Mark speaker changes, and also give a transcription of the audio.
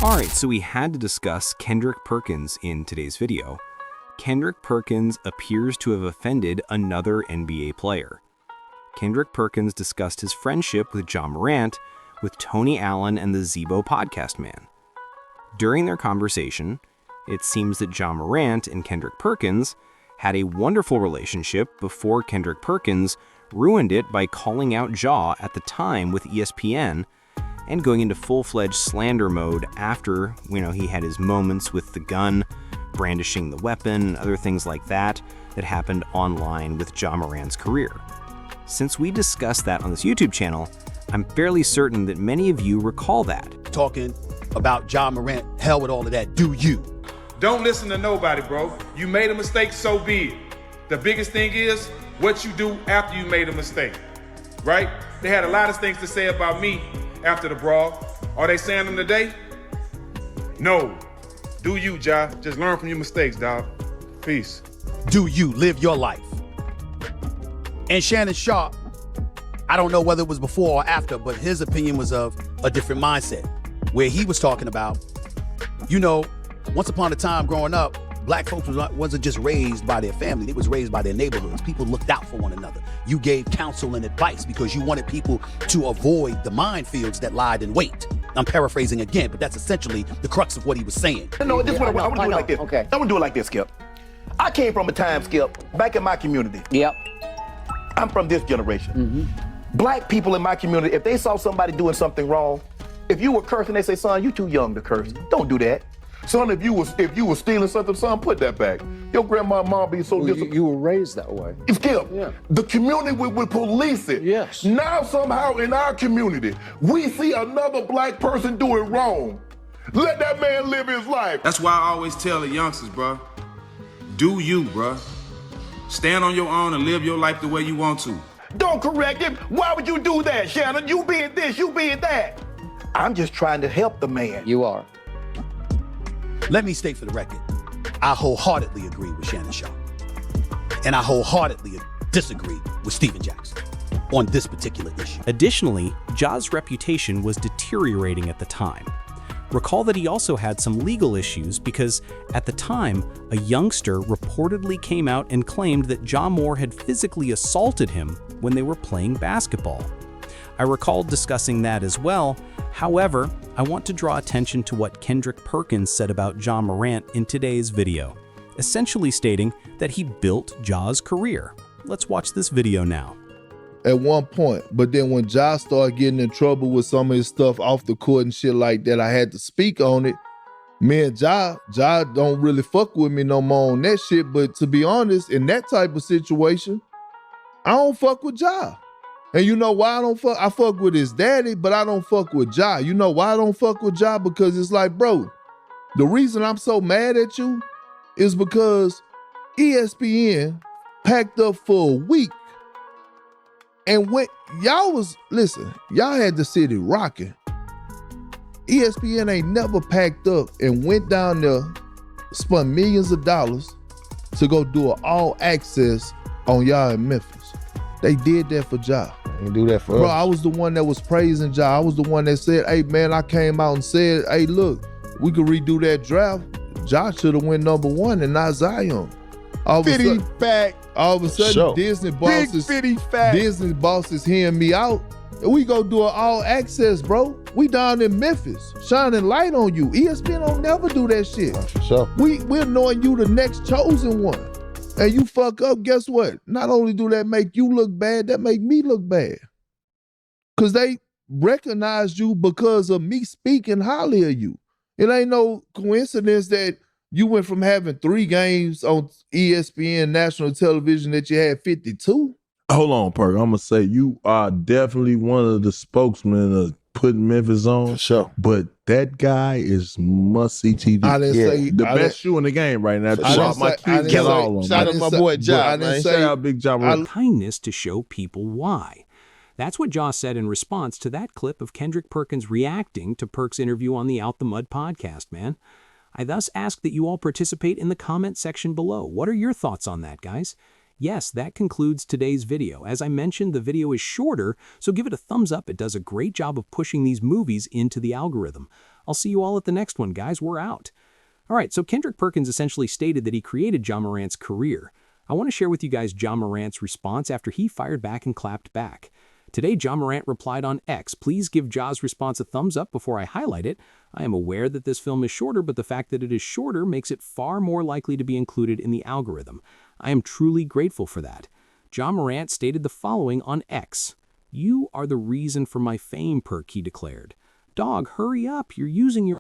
Speaker 1: Alright, so we had to discuss Kendrick Perkins in today's video. Kendrick Perkins appears to have offended another NBA player. Kendrick Perkins discussed his friendship with Ja Morant with Tony Allen and the Zebo podcast man. During their conversation, it seems that Ja Morant and Kendrick Perkins had a wonderful relationship before Kendrick Perkins ruined it by calling out Ja at the time with ESPN and going into full-fledged slander mode after, he had his moments with the gun, brandishing the weapon, and other things like that happened online with Ja Morant's career. Since we discussed that on this YouTube channel, I'm fairly certain that many of you recall that.
Speaker 2: Talking about Ja Morant, hell with all of that, do you?
Speaker 3: Don't listen to nobody, bro. You made a mistake, so be it. The biggest thing is what you do after you made a mistake, right? They had a lot of things to say about me after the brawl. Are they saying them today? No. Do you, Ja? Just learn from your mistakes, dog. Peace.
Speaker 2: Do you live your life? And Shannon Sharpe, I don't know whether it was before or after, but his opinion was of a different mindset, where he was talking about, once upon a time growing up, black folks wasn't just raised by their family, they was raised by their neighborhoods. People looked out for one another. You gave counsel and advice because you wanted people to avoid the minefields that lied in wait. I'm paraphrasing again, but that's essentially the crux of what he was saying.
Speaker 4: No, this one, I'm gonna do it like this. Okay. I'm gonna do it like this, Skip. I came from a time, Skip, back in my community.
Speaker 5: Yep.
Speaker 4: I'm from this generation. Black people in my community, if they saw somebody doing something wrong, if you were cursing, they say, son, you too young to curse. Don't do that.
Speaker 6: Son, if you was stealing something, son, put that back. Your grandma and mom be so disappointed.
Speaker 5: You were raised that way.
Speaker 6: Skip,
Speaker 5: Yeah.
Speaker 6: the community would police it.
Speaker 5: Yes.
Speaker 6: Now somehow in our community, we see another black person doing wrong. Let that man live his life.
Speaker 3: That's why I always tell the youngsters, bro. Do you, bro. Stand on your own and live your life the way you want to.
Speaker 4: Don't correct him. Why would you do that, Shannon? You being this, you being that. I'm just trying to help the man.
Speaker 5: You are.
Speaker 2: Let me state for the record, I wholeheartedly agree with Shannon Sharpe. And I wholeheartedly disagree with Stephen Jackson on this particular issue.
Speaker 1: Additionally, Ja's reputation was deteriorating at the time. Recall that he also had some legal issues because, at the time, a youngster reportedly came out and claimed that Ja Moore had physically assaulted him when they were playing basketball. I recall discussing that as well. However, I want to draw attention to what Kendrick Perkins said about Ja Morant in today's video, essentially stating that he built Ja's career. Let's watch this video now.
Speaker 7: At one point, but then when Ja started getting in trouble with some of his stuff off the court and shit like that, I had to speak on it. Me and Ja don't really fuck with me no more on that shit, but to be honest, in that type of situation, I don't fuck with Ja. And you know why I don't fuck? I fuck with his daddy, but I don't fuck with Ja. You know why I don't fuck with Ja? Because it's like, bro, the reason I'm so mad at you is because ESPN packed up for a week. And when y'all had the city rocking. ESPN ain't never packed up and went down there, spent millions of dollars to go do an all access on y'all in Memphis. They did that for Ja.
Speaker 5: They do that for
Speaker 7: Bro,
Speaker 5: us.
Speaker 7: I was the one that was praising Ja. I was the one that said, hey man, I came out and said, hey look, we could redo that draft. Ja should have went number 1 and not Zion. All of a sudden,
Speaker 5: Sure.
Speaker 7: Disney bosses hearing me out. And we go do an all access, bro. We down in Memphis, shining light on you. ESPN don't never do that shit.
Speaker 5: For sure.
Speaker 7: We're knowing you the next chosen one. And you fuck up, guess what? Not only do that make you look bad, that make me look bad. Cause they recognized you because of me speaking highly of you. It ain't no coincidence that you went from having 3 games on ESPN national television that you had 52.
Speaker 8: Hold on, Perk. I'm gonna say you are definitely one of the spokesmen of putting Memphis on.
Speaker 5: For sure.
Speaker 8: But that guy is must-see TV.
Speaker 7: I didn't say
Speaker 8: the best shoe in the game right now.
Speaker 7: I didn't
Speaker 8: My
Speaker 7: say- I
Speaker 8: kids
Speaker 7: didn't
Speaker 8: get
Speaker 7: say-
Speaker 8: all of them.
Speaker 5: Shout out my boy Ja,
Speaker 7: I didn't
Speaker 5: man.
Speaker 7: say-
Speaker 8: Shout out Big Ja.
Speaker 1: Kindness to show people why. That's what Ja said in response to that clip of Kendrick Perkins reacting to Perk's interview on the OutTheMud podcast, man. I thus ask that you all participate in the comment section below. What are your thoughts on that, guys? Yes, that concludes today's video. As I mentioned, the video is shorter, so give it a thumbs up. It does a great job of pushing these movies into the algorithm. I'll see you all at the next one, guys. We're out. All right, so Kendrick Perkins essentially stated that he created Ja Morant's career. I want to share with you guys Ja Morant's response after he fired back and clapped back. Today, Ja Morant replied on X, "Please give Ja's response a thumbs up before I highlight it. I am aware that this film is shorter, but the fact that it is shorter makes it far more likely to be included in the algorithm. I am truly grateful for that." Ja Morant stated the following on X. "You are the reason for my fame, Perk," he declared. "Dog, hurry up, you're using your